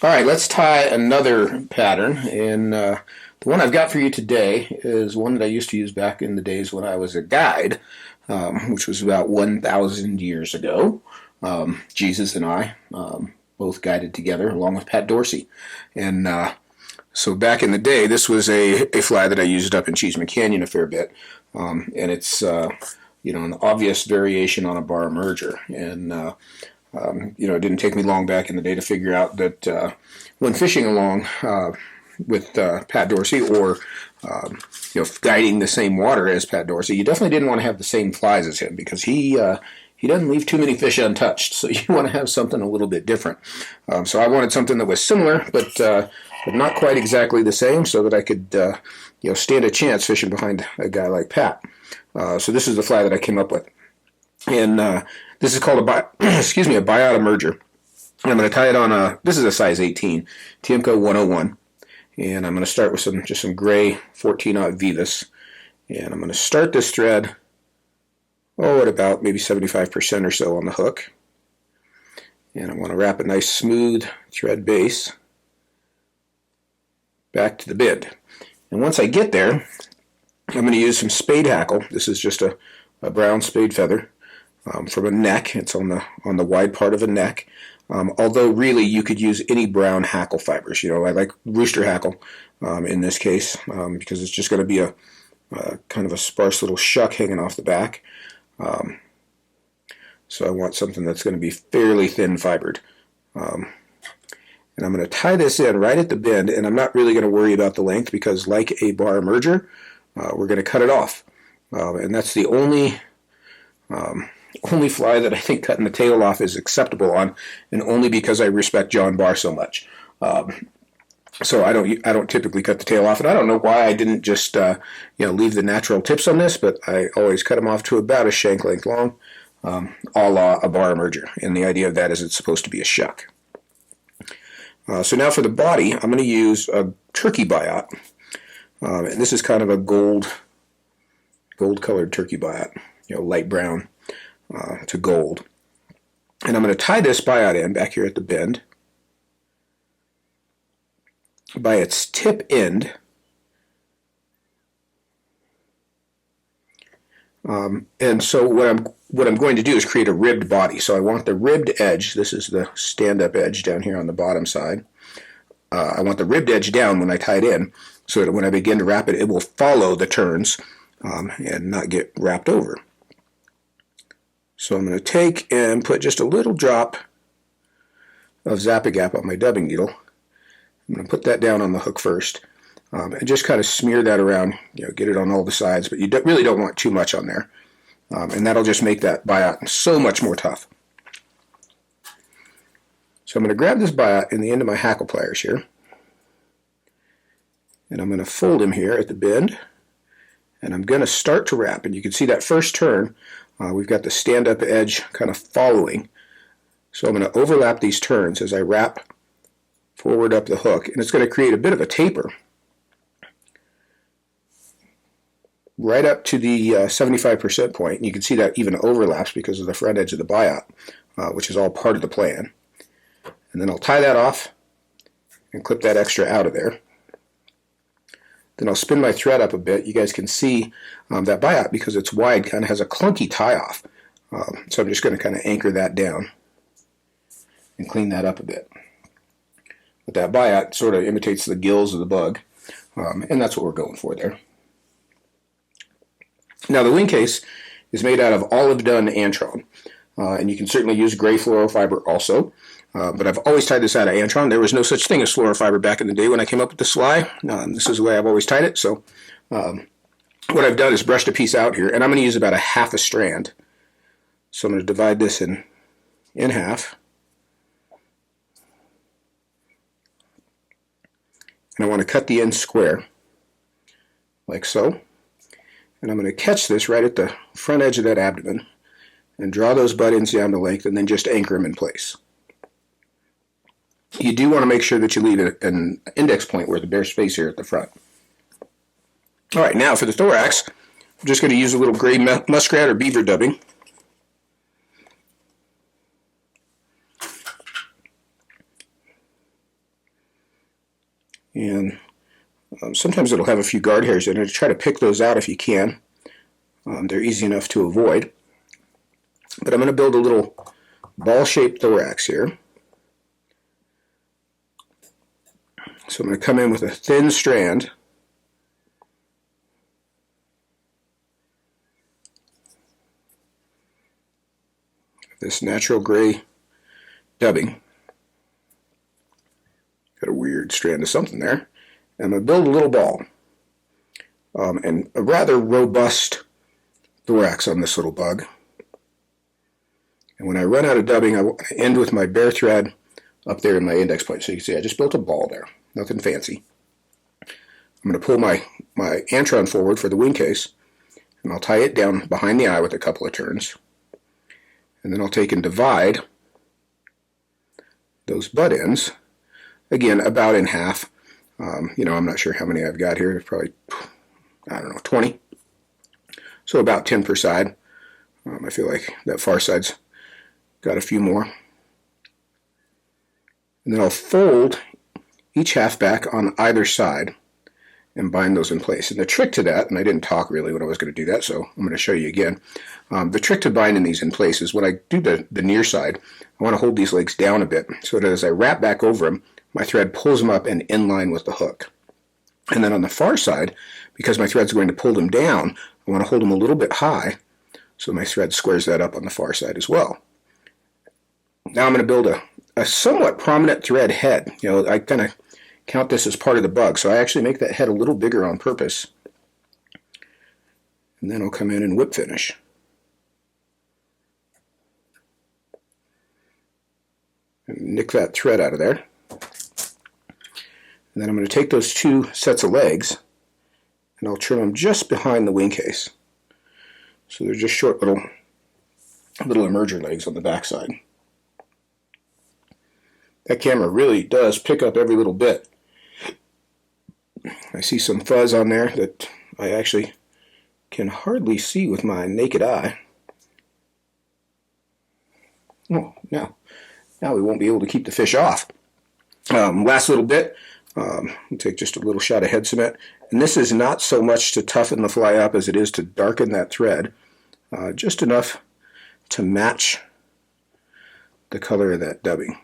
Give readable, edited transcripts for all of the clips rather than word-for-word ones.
All right, let's tie another pattern. And the one I've got for you today is one that I used to use back in the days when I was a guide, which was about 1,000 years ago. Jesus and I both guided together along with Pat Dorsey. And so back in the day, this was a fly that I used up in Cheeseman Canyon a fair bit. And it's, an obvious variation on a bar merger. And it didn't take me long back in the day to figure out that when fishing along with Pat Dorsey or guiding the same water as Pat Dorsey, you definitely didn't want to have the same flies as him because he doesn't leave too many fish untouched. So you want to have something a little bit different. So I wanted something that was similar, but not quite exactly the same, so that I could stand a chance fishing behind a guy like Pat. So this is the fly that I came up with. And this is called a Biot merger. And I'm going to tie it on this is a size 18, TMCO 101. And I'm going to start with some gray 14-aught Veevus. And I'm going to start this thread, at about maybe 75% or so on the hook. And I want to wrap a nice smooth thread base back to the bend. And once I get there, I'm going to use some Spade Hackle. This is just a brown spade feather. From a neck. It's on the wide part of a neck. Although really you could use any brown hackle fibers. I like rooster hackle in this case because it's just going to be a kind of a sparse little shuck hanging off the back. So I want something that's going to be fairly thin fibered. And I'm going to tie this in right at the bend, and I'm not really going to worry about the length because like a bar merger, we're going to cut it off. And that's the only fly that I think cutting the tail off is acceptable on, and only because I respect John Barr so much. So I don't typically cut the tail off, and I don't know why I didn't just leave the natural tips on this, but I always cut them off to about a shank length long, a la a bar merger. And the idea of that is it's supposed to be a shuck. So now for the body, I'm going to use a turkey biot, and this is kind of a gold-colored turkey biot, light brown. To gold. And I'm going to tie this biot in back here at the bend by its tip end. And so what I'm going to do is create a ribbed body. So I want the ribbed edge. This is the stand-up edge down here on the bottom side. I want the ribbed edge down when I tie it in, so that when I begin to wrap it, it will follow the turns and not get wrapped over. So I'm going to take and put just a little drop of Zap-A-Gap on my dubbing needle. I'm going to put that down on the hook first and just kind of smear that around, get it on all the sides, but you really don't want too much on there. And that'll just make that biot so much more tough. So I'm going to grab this biot in the end of my hackle pliers here, and I'm going to fold him here at the bend, and I'm going to start to wrap. And you can see that first turn, we've got the stand-up edge kind of following. So I'm going to overlap these turns as I wrap forward up the hook, and it's going to create a bit of a taper right up to the 75% point. And you can see that even overlaps because of the front edge of the biot, which is all part of the plan. And then I'll tie that off and clip that extra out of there. Then I'll spin my thread up a bit. You guys can see that biot, because it's wide, kind of has a clunky tie-off. So I'm just going to kind of anchor that down and clean that up a bit. But that biot sort of imitates the gills of the bug, and that's what we're going for there. Now the Wingcase is made out of olive-done Antron, and you can certainly use gray fluorofiber also. But I've always tied this out of Antron. There was no such thing as fluorofiber back in the day when I came up with the fly. This is the way I've always tied it. So what I've done is brushed a piece out here, and I'm going to use about a half a strand. So I'm going to divide this in half. And I want to cut the end square, like so. And I'm going to catch this right at the front edge of that abdomen and draw those butt ends down to length, and then just anchor them in place. You do want to make sure that you leave an index point where the bare space here at the front. All right, now for the thorax, I'm just going to use a little gray muskrat or beaver dubbing. And sometimes it'll have a few guard hairs in it. Try to pick those out if you can. They're easy enough to avoid. But I'm going to build a little ball-shaped thorax here. So I'm going to come in with a thin strand. This natural gray dubbing. Got a weird strand of something there. And I'm going to build a little ball. And a rather robust thorax on this little bug. And when I run out of dubbing, I end with my bare thread up there in my index point. So you can see I just built a ball there. Nothing fancy. I'm going to pull my Antron forward for the Wingcase, and I'll tie it down behind the eye with a couple of turns. And then I'll take and divide those butt ends, again, about in half. I'm not sure how many I've got here. Probably, 20. So about 10 per side. I feel like that far side's got a few more. And then I'll fold each half back on either side and bind those in place. And the trick to that, and I didn't talk really when I was going to do that, so I'm going to show you again. The trick to binding these in place is when I do the near side, I want to hold these legs down a bit so that as I wrap back over them, my thread pulls them up and in line with the hook. And then on the far side, because my thread's going to pull them down, I want to hold them a little bit high so my thread squares that up on the far side as well. Now I'm going to build a somewhat prominent thread head. I kind of count this as part of the bug, so I actually make that head a little bigger on purpose. And then I'll come in and whip finish. And nick that thread out of there. And then I'm going to take those two sets of legs and I'll trim them just behind the Wingcase. So they're just short little emerger legs on the backside. That camera really does pick up every little bit. I see some fuzz on there that I actually can hardly see with my naked eye. Oh, now we won't be able to keep the fish off. Last little bit, I'll take just a little shot of head cement. And this is not so much to toughen the fly up as it is to darken that thread. Just enough to match the color of that dubbing.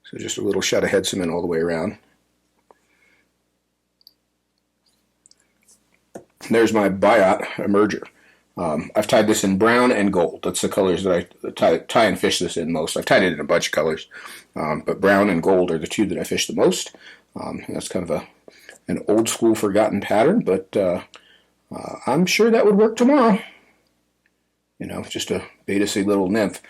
So just a little shot of head cement all the way around. And there's my Biot emerger. I've tied this in brown and gold. That's the colors that I tie and fish this in most. I've tied it in a bunch of colors, but brown and gold are the two that I fish the most. That's kind of an old school forgotten pattern, but I'm sure that would work tomorrow. Just a beta-C little nymph.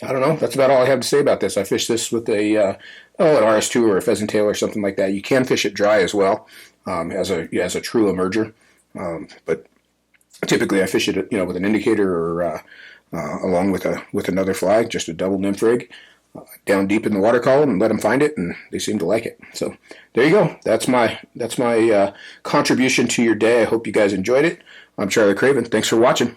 I don't know. That's about all I have to say about this. I fished this with an RS2 or a pheasant tail or something like that. You can fish it dry as well, as a true emerger. But typically I fish it, with an indicator or along with another fly, just a double nymph rig, down deep in the water column and let them find it, and they seem to like it. So there you go. That's my contribution to your day. I hope you guys enjoyed it. I'm Charlie Craven. Thanks for watching.